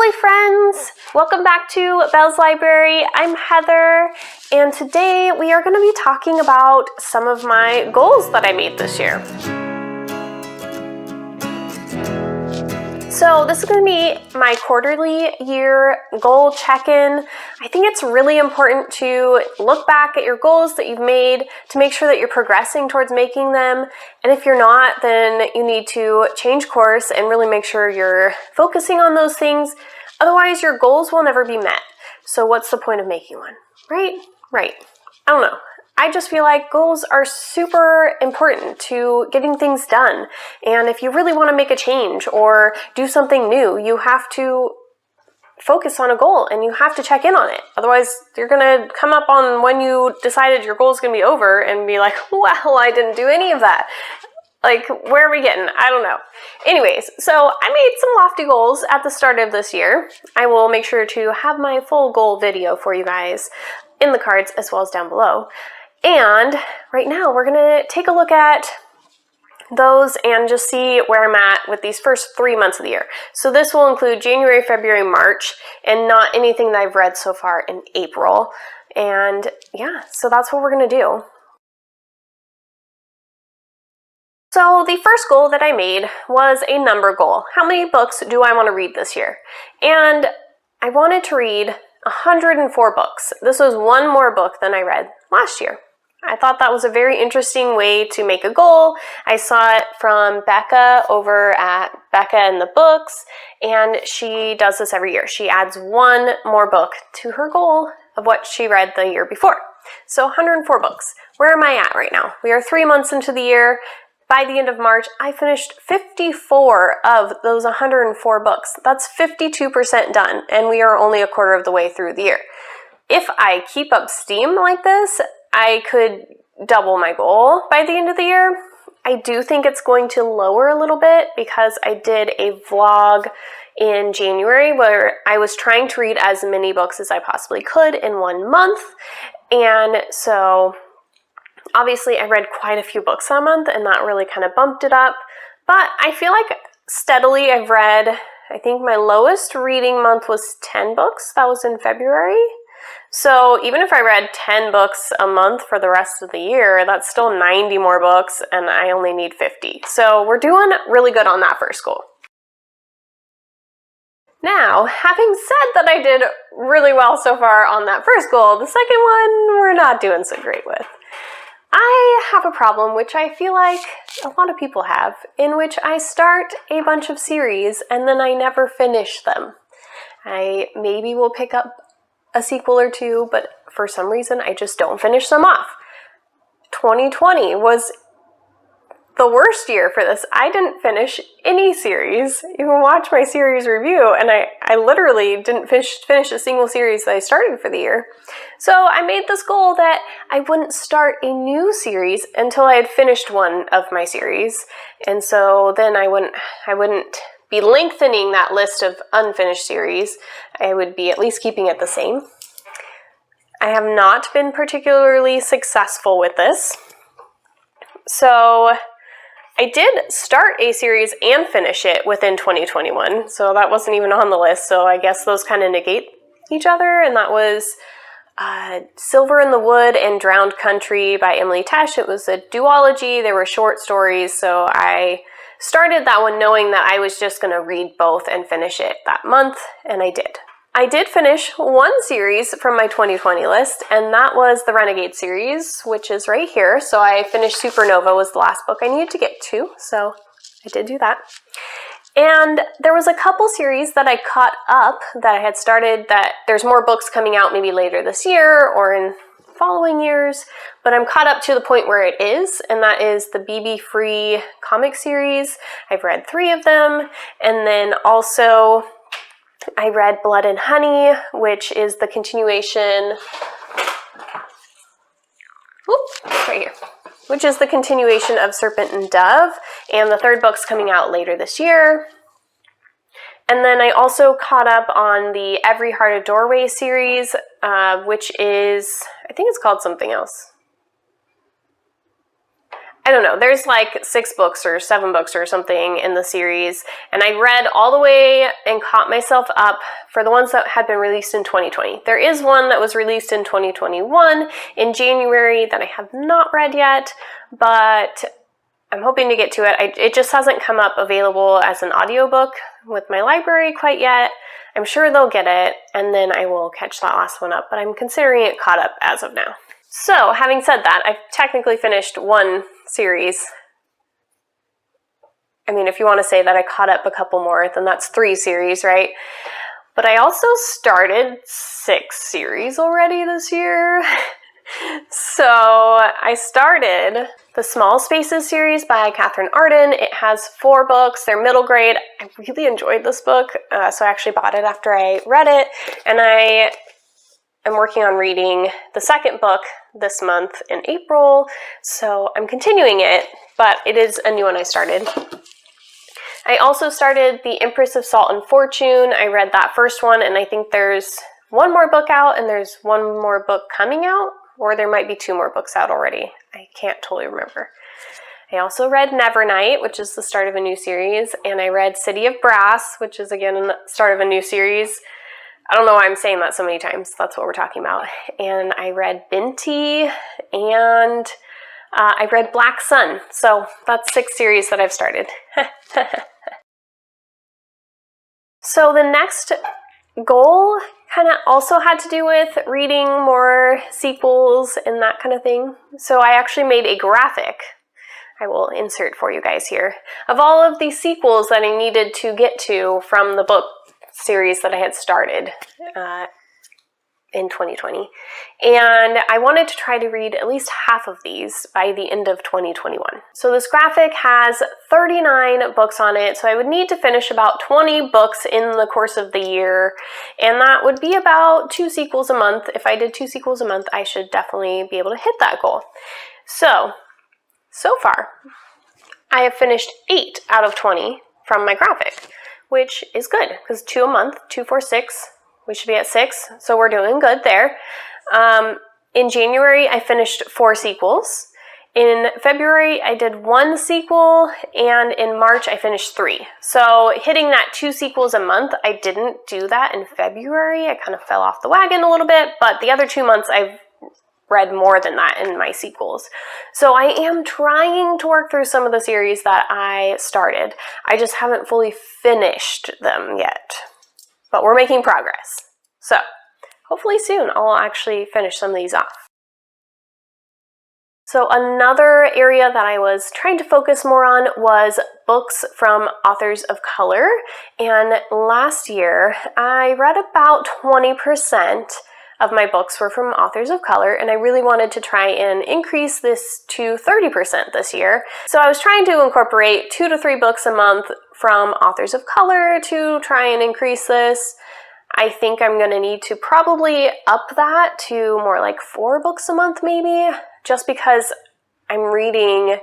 Lovely friends, welcome back to Belle's Library. I'm Heather, and today we are going to be talking about some of my goals that I made this year. So this is going to be my quarterly year goal check-in. I think it's really important to look back at your goals that you've made to make sure that you're progressing towards making them. And if you're not, then you need to change course and really make sure you're focusing on those things. Otherwise, your goals will never be met. So what's the point of making one, right? Right. I don't know. I just feel like goals are super important to getting things done. And if you really want to make a change or do something new, you have to focus on a goal and you have to check in on it. Otherwise, you're going to come up on when you decided your goal is going to be over and be like, well, I didn't do any of that. Like, where are we getting? I don't know. Anyways, so I made some lofty goals at the start of this year. I will make sure to have my full goal video for you guys in the cards as well as down below. And right now we're going to take a look at those and just see where I'm at with these first 3 months of the year. So this will include January, February, March, and not anything that I've read so far in April. And yeah, so that's what we're going to do. So the first goal that I made was a number goal. How many books do I want to read this year? And I wanted to read 104 books. This was one more book than I read last year. I thought that was a very interesting way to make a goal. I saw it from Becca over at Becca and the Books, and she does this every year. She adds one more book to her goal of what she read the year before. So 104 books. Where am I at right now? We are 3 months into the year. By the end of March, I finished 54 of those 104 books. That's 52% done, and we are only a quarter of the way through the year. If I keep up steam like this, I could double my goal by the end of the year. I do think it's going to lower a little bit because I did a vlog in January where I was trying to read as many books as I possibly could in 1 month. And so obviously I read quite a few books that month and that really kind of bumped it up. But I feel like steadily I've read, I think my lowest reading month was 10 books. That was in February. So even if I read 10 books a month for the rest of the year, that's still 90 more books and I only need 50. So we're doing really good on that first goal. Now, having said that I did really well so far on that first goal, the second one we're not doing so great with. I have a problem, which I feel like a lot of people have, in which I start a bunch of series and then I never finish them. I maybe will pick up a sequel or two, but for some reason I just don't finish them off. 2020 was the worst year for this. I didn't finish any series. You can watch my series review, and I literally didn't finish a single series that I started for the year. So I made this goal that I wouldn't start a new series until I had finished one of my series, and so then I wouldn't be lengthening that list of unfinished series. I would be at least keeping it the same. I have not been particularly successful with this. So I did start a series and finish it within 2021, so that wasn't even on the list, so I guess those kind of negate each other, and that was Silver in the Wood and Drowned Country by Emily Tesh. It was a duology. They were short stories, so I started that one knowing that I was just going to read both and finish it that month, and I did. I did finish one series from my 2020 list, and that was the Renegade series, which is right here. So I finished Supernova was the last book I needed to get to, so I did do that. And there was a couple series that I caught up that I had started that there's more books coming out maybe later this year or in following years, but I'm caught up to the point where it is, and that is the BB Free comic series. I've read 3 of them, and then also I read Blood and Honey, which is the continuation, right here, which is the continuation of Serpent and Dove, and the 3rd book's coming out later this year. And then I also caught up on the Every Heart a Doorway series, which is, I think it's called something else. I don't know, there's like 6 books or 7 books or something in the series, and I read all the way and caught myself up for the ones that had been released in 2020. There is one that was released in 2021 in January that I have not read yet, but I'm hoping to get to it. It just hasn't come up available as an audiobook with my library quite yet. I'm sure they'll get it, and then I will catch that last one up, but I'm considering it caught up as of now. So, having said that, I've technically finished 1 series. I mean, if you want to say that I caught up a couple more, then that's 3 series, right? But I also started 6 series already this year. So I started the Small Spaces series by Catherine Arden. It has 4 books. They're middle grade. I really enjoyed this book, so I actually bought it after I read it, and I am working on reading the 2nd book this month in April, so I'm continuing it, but it is a new one I started. I also started The Empress of Salt and Fortune. I read that first one, and I think there's 1 more book out, and there's 1 more book coming out, or there might be 2 more books out already. I can't totally remember. I also read Nevernight, which is the start of a new series, and I read City of Brass, which is again the start of a new series. I don't know why I'm saying that so many times. That's what we're talking about. And I read Binti, and I read Black Sun. So that's 6 series that I've started. So the next goal kind of also had to do with reading more sequels and that kind of thing. So I actually made a graphic, I will insert for you guys here, of all of the sequels that I needed to get to from the book series that I had started in 2020. And I wanted to try to read at least half of these by the end of 2021. So this graphic has 39 books on it, so I would need to finish about 20 books in the course of the year, and that would be about 2 sequels a month. If I did 2 sequels a month, I should definitely be able to hit that goal. So far, I have finished 8 out of 20 from my graphic, which is good, because 2 a month, 2, 4, 6, we should be at 6, so we're doing good there. In January, I finished 4 sequels. In February, I did 1 sequel, and in March, I finished 3. So hitting that 2 sequels a month, I didn't do that in February. I kind of fell off the wagon a little bit, but the other 2 months, I've read more than that in my sequels. So I am trying to work through some of the series that I started. I just haven't fully finished them yet, but we're making progress. So hopefully soon I'll actually finish some of these off. So another area that I was trying to focus more on was books from authors of color. And last year I read about 20% of my books were from authors of color, and I really wanted to try and increase this to 30% this year. So I was trying to incorporate 2 to 3 books a month from authors of color to try and increase this. I think I'm going to need to probably up that to more like 4 books a month maybe, just because I'm reading,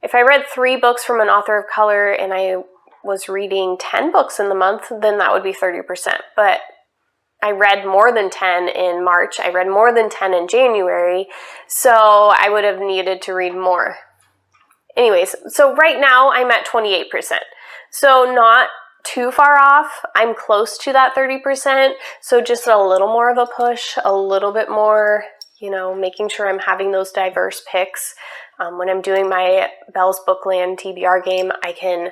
if I read 3 books from an author of color and I was reading 10 books in the month, then that would be 30%. But I read more than 10 in March, I read more than 10 in January, so I would have needed to read more. Anyways, so right now I'm at 28%. So not too far off. I'm close to that 30%, so just a little more of a push, a little bit more, making sure I'm having those diverse picks. When I'm doing my Bell's Bookland TBR game, I can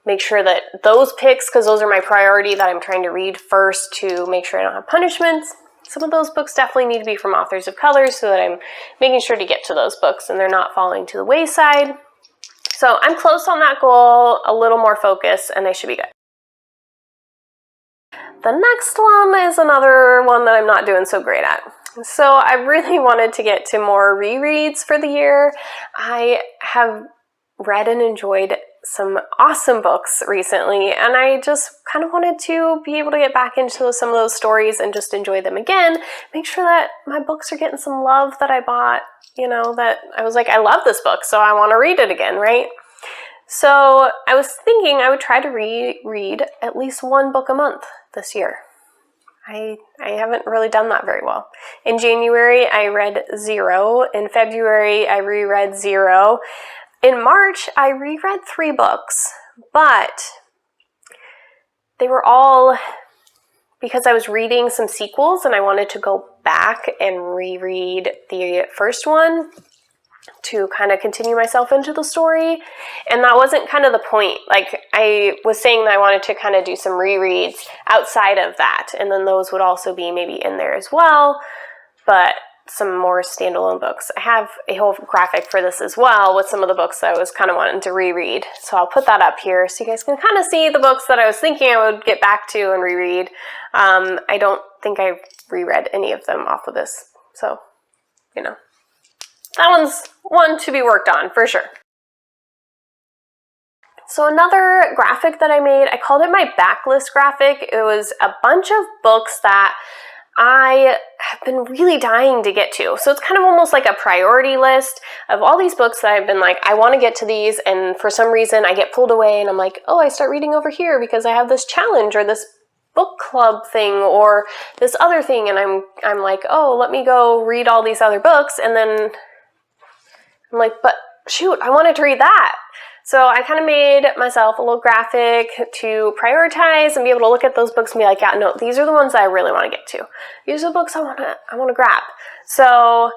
make sure that those picks, because those are my priority that I'm trying to read first to make sure I don't have punishments. Some of those books definitely need to be from authors of color so that I'm making sure to get to those books and they're not falling to the wayside. So I'm close on that goal, a little more focus, and I should be good. The next one is another one that I'm not doing so great at. So I really wanted to get to more rereads for the year. I have read and enjoyed some awesome books recently, and I just kind of wanted to be able to get back into some of those stories and just enjoy them again, make sure that my books are getting some love that I bought, that I was like, I love this book, so I want to read it again, right? So I was thinking I would try to reread at least 1 book a month this year. I haven't really done that very well. In January, I read 0. In February, I reread 0. In March, I reread 3 books, but they were all because I was reading some sequels and I wanted to go back and reread the first one to kind of continue myself into the story, and that wasn't kind of the point. Like, I was saying that I wanted to kind of do some rereads outside of that, and then those would also be maybe in there as well, but some more standalone books. I have a whole graphic for this as well with some of the books that I was kind of wanting to reread, so I'll put that up here so you guys can kind of see the books that I was thinking I would get back to and reread. I don't think I reread any of them off of this, so, you know. That one's one to be worked on, for sure. So another graphic that I made, I called it my backlist graphic. It was a bunch of books that I have been really dying to get to. So it's kind of almost like a priority list of all these books that I've been like, I want to get to these, and for some reason I get pulled away and I'm like, oh, I start reading over here because I have this challenge or this book club thing or this other thing, and I'm like, oh, let me go read all these other books, and then I'm like, but shoot, I wanted to read that. So I kind of made myself a little graphic to prioritize and be able to look at those books and be like, yeah, no, these are the ones that I really want to get to. These are the books I want to grab. So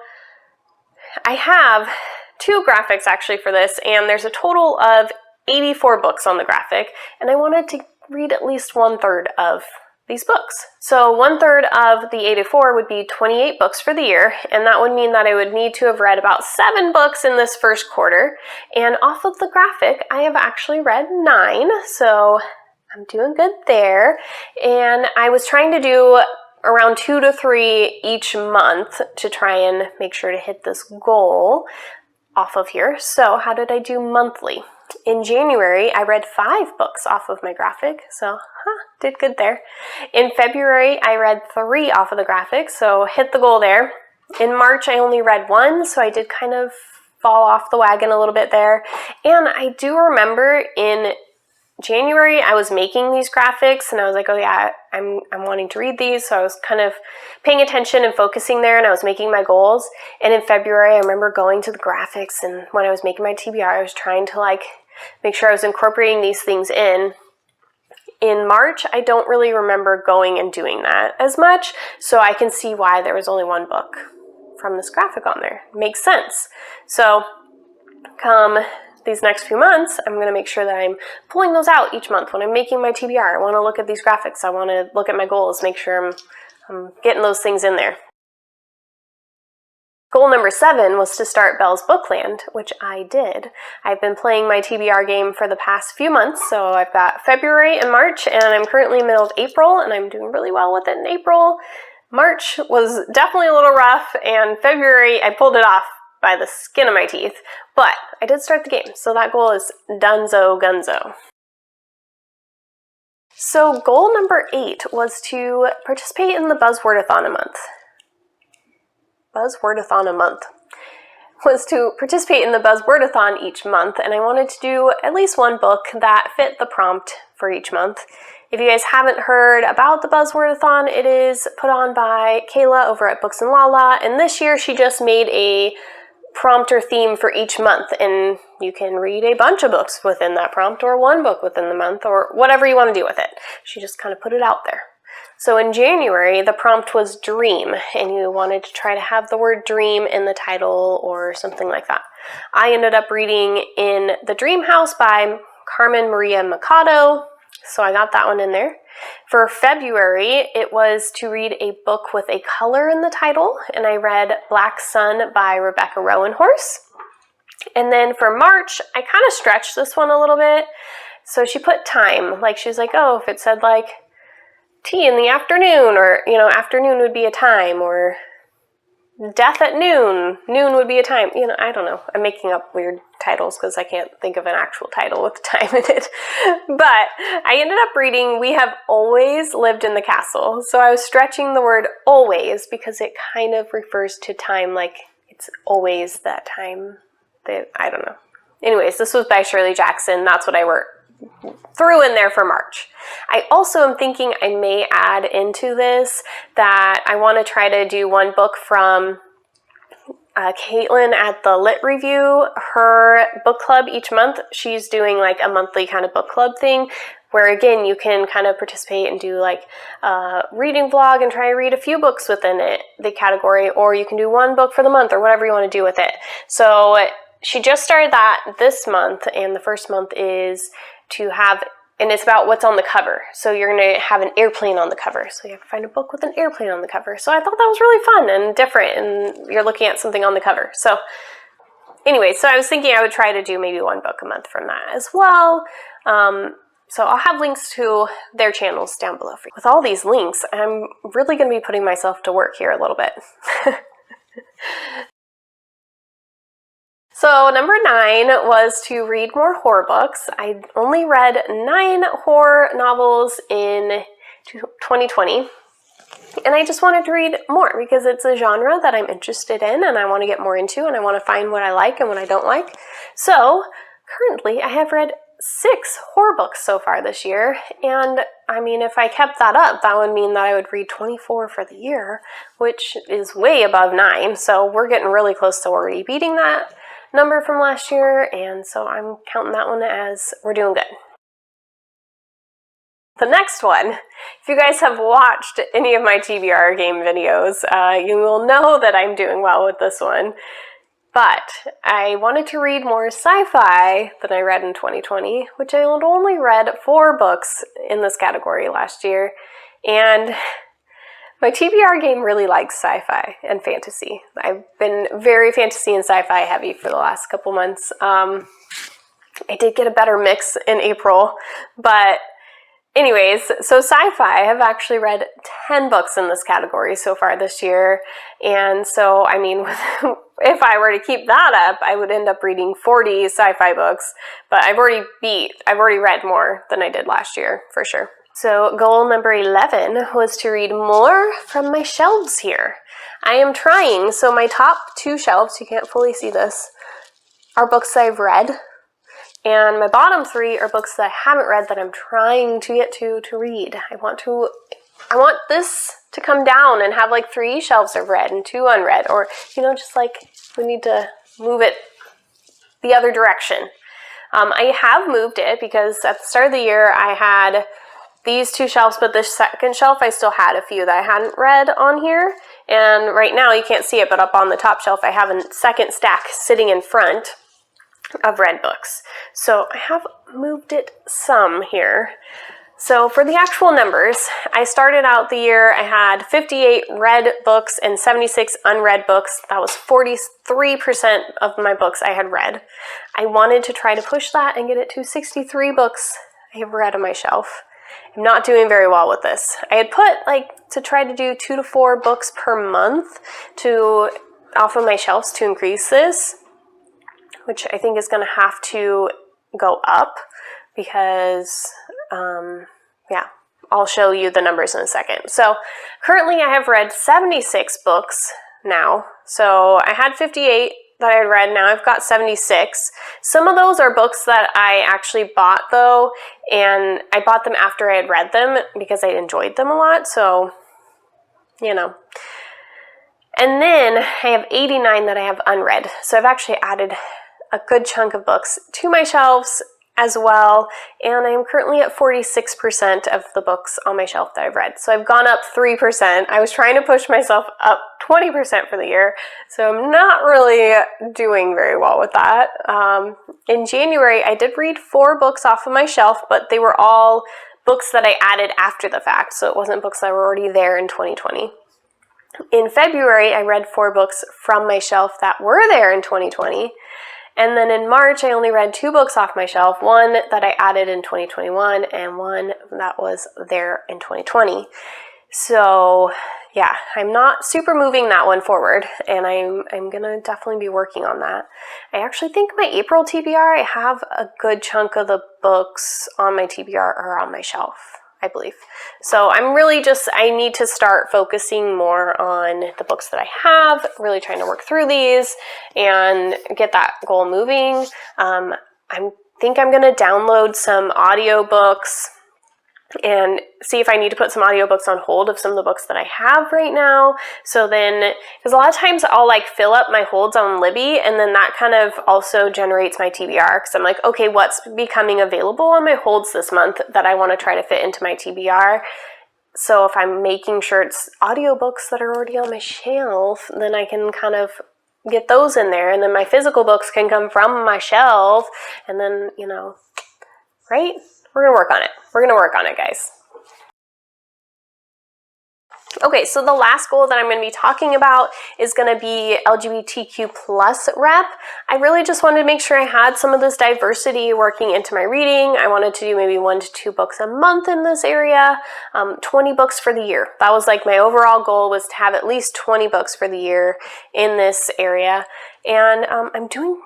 I have 2 graphics actually for this, and there's a total of 84 books on the graphic, and I wanted to read at least 1/3 of these books. So 1/3 of the 84 would be 28 books for the year, and that would mean that I would need to have read about 7 books in this first quarter, and off of the graphic I have actually read 9, so I'm doing good there. And I was trying to do around 2 to 3 each month to try and make sure to hit this goal off of here. So how did I do monthly? In January, I read 5 books off of my graphic, so did good there. In February, I read 3 off of the graphic, so hit the goal there. In March, I only read 1, so I did kind of fall off the wagon a little bit there. And I do remember in January, I was making these graphics, and I was like, oh yeah, I'm wanting to read these, so I was kind of paying attention and focusing there, and I was making my goals. And in February, I remember going to the graphics, and when I was making my TBR, I was trying to like make sure I was incorporating these things in. In March, I don't really remember going and doing that as much, so I can see why there was only 1 book from this graphic on there. Makes sense. So come these next few months, I'm going to make sure that I'm pulling those out each month. When I'm making my TBR, I want to look at these graphics. I want to look at my goals, make sure I'm getting those things in there. Goal number 7 was to start Belle's Bookland, which I did. I've been playing my TBR game for the past few months, so I've got February and March, and I'm currently in the middle of April, and I'm doing really well with it in April. March was definitely a little rough, and February, I pulled it off by the skin of my teeth, but I did start the game, so that goal is donezo gunzo. So goal number 8 was to participate in the Buzzwordathon a month. Buzzwordathon a month was to participate in the Buzzwordathon each month, and I wanted to do at least 1 book that fit the prompt for each month. If you guys haven't heard about the Buzzwordathon, it is put on by Kayla over at booksandlala, and this year she just made a prompt or theme for each month, and you can read a bunch of books within that prompt, or 1 book within the month, or whatever you want to do with it. She just kind of put it out there. So in January, the prompt was dream, and you wanted to try to have the word dream in the title or something like that. I ended up reading In the Dream House by Carmen Maria Machado, so I got that one in there. For February, it was to read a book with a color in the title, and I read Black Sun by Rebecca Rowanhorse. And then for March, I kind of stretched this one a little bit, so she put time. Like, she was like, oh, if it said like tea in the afternoon, or, you know, afternoon would be a time, or death at noon, noon would be a time, you know, I don't know. I'm making up weird titles because I can't think of an actual title with time in it. But I ended up reading We Have Always Lived in the Castle. So I was stretching the word always because it kind of refers to time, like it's always that time. I don't know. Anyways, this was by Shirley Jackson. That's what I threw in there for March. I also am thinking I may add into this that I want to try to do one book from Caitlin at the Lit Review, her book club each month. She's doing like a monthly kind of book club thing where, again, you can kind of participate and do like a reading vlog and try to read a few books within the category, or you can do one book for the month or whatever you want to do with it. So she just started that this month, and the first month is to have, and it's about what's on the cover. So you're going to have an airplane on the cover. So you have to find a book with an airplane on the cover. So I thought that was really fun and different, and you're looking at something on the cover. So anyway, so I was thinking I would try to do maybe one book a month from that as well. So I'll have links to their channels down below for you. With all these links, I'm really going to be putting myself to work here a little bit. So number 9 was to read more horror books. I only read 9 horror novels in 2020, and I just wanted to read more because it's a genre that I'm interested in and I want to get more into, and I want to find what I like and what I don't like. So currently I have read 6 horror books so far this year, and I mean, if I kept that up, that would mean that I would read 24 for the year, which is way above 9, so we're getting really close to already beating that number from last year, and so I'm counting that one as we're doing good. The next one, if you guys have watched any of my TBR game videos, you will know that I'm doing well with this one. But I wanted to read more sci-fi than I read in 2020, which I had only read 4 books in this category last year, and my TBR game really likes sci-fi and fantasy. I've been very fantasy and sci-fi heavy for the last couple months. I did get a better mix in April, but anyways, so sci-fi, I have actually read 10 books in this category so far this year, and so, I mean, if I were to keep that up, I would end up reading 40 sci-fi books, but I've already read more than I did last year, for sure. So goal number 11 was to read more from my shelves here. I am trying, so my top 2 shelves, you can't fully see this, are books I've read, and my bottom 3 are books that I haven't read that I'm trying to get to read. I want this to come down and have like 3 shelves of read and 2 unread, or, you know, just like we need to move it the other direction. I have moved it because at the start of the year I had these 2 shelves, but the second shelf I still had a few that I hadn't read on here, and right now you can't see it, but up on the top shelf I have a second stack sitting in front of read books. So I have moved it some here. So for the actual numbers, I started out the year, I had 58 read books and 76 unread books. That was 43% of my books I had read. I wanted to try to push that and get it to 63 books I have read on my shelf. I'm not doing very well with this. I had put to try to do 2 to 4 books per month off of my shelves to increase this, which I think is going to have to go up because, yeah, I'll show you the numbers in a second. So currently I have read 76 books now. So I had 58 that I had read, now I've got 76. Some of those are books that I actually bought though, and I bought them after I had read them because I enjoyed them a lot, so, you know. And then I have 89 that I have unread. So I've actually added a good chunk of books to my shelves as well, and I'm currently at 46% of the books on my shelf that I've read. So I've gone up 3%. I was trying to push myself up 20% for the year, so I'm not really doing very well with that. In January, I did read 4 books off of my shelf, but they were all books that I added after the fact, so it wasn't books that were already there in 2020. In February, I read 4 books from my shelf that were there in 2020. And then in March, I only read 2 books off my shelf, one that I added in 2021 and one that was there in 2020. So yeah, I'm not super moving that one forward, and I'm gonna definitely be working on that. I actually think my April TBR, I have a good chunk of the books on my TBR are on my shelf, I believe. So I'm really I need to start focusing more on the books that I have, really trying to work through these and get that goal moving. I'm think I'm going to download some audiobooks and see if I need to put some audiobooks on hold of some of the books that I have right now. So then, because a lot of times I'll like fill up my holds on Libby, and then that kind of also generates my TBR, because I'm like, okay, what's becoming available on my holds this month that I want to try to fit into my TBR? So if I'm making sure it's audiobooks that are already on my shelf, then I can kind of get those in there, and then my physical books can come from my shelf, and then, you know, right? We're going to work on it. We're going to work on it, guys. Okay, so the last goal that I'm going to be talking about is going to be LGBTQ plus rep. I really just wanted to make sure I had some of this diversity working into my reading. I wanted to do maybe 1 to 2 books a month in this area, 20 books for the year. That was like my overall goal, was to have at least 20 books for the year in this area, and I'm doing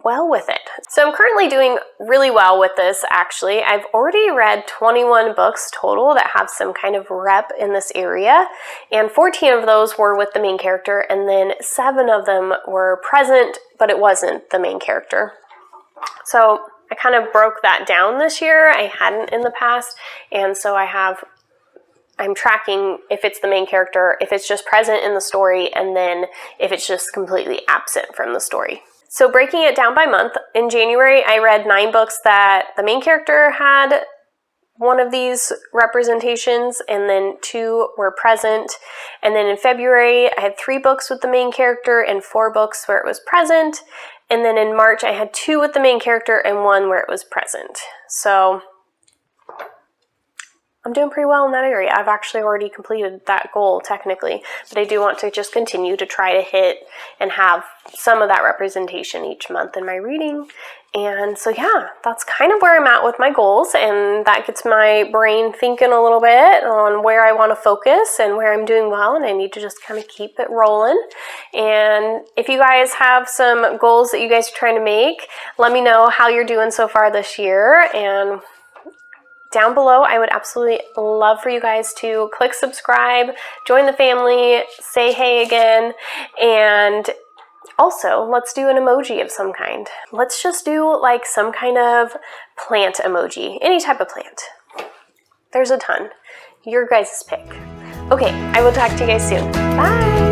well with it. So I'm currently doing really well with this, actually. I've already read 21 books total that have some kind of rep in this area, and 14 of those were with the main character, and then 7 of them were present, but it wasn't the main character. So I kind of broke that down this year. I hadn't in the past, and so I'm tracking if it's the main character, if it's just present in the story, and then if it's just completely absent from the story. So breaking it down by month, in January I read 9 books that the main character had one of these representations, and then 2 were present. And then in February I had 3 books with the main character and 4 books where it was present. And then in March I had 2 with the main character and 1 where it was present. So I'm doing pretty well in that area. I've actually already completed that goal technically, but I do want to just continue to try to hit and have some of that representation each month in my reading. And so yeah, that's kind of where I'm at with my goals, and that gets my brain thinking a little bit on where I want to focus and where I'm doing well, and I need to just kind of keep it rolling. And if you guys have some goals that you guys are trying to make, let me know how you're doing so far this year. And down below, I would absolutely love for you guys to click subscribe, join the family, say hey again, and also let's do an emoji of some kind. Let's just do like some kind of plant emoji, any type of plant. There's a ton. Your guys' pick. Okay, I will talk to you guys soon. Bye!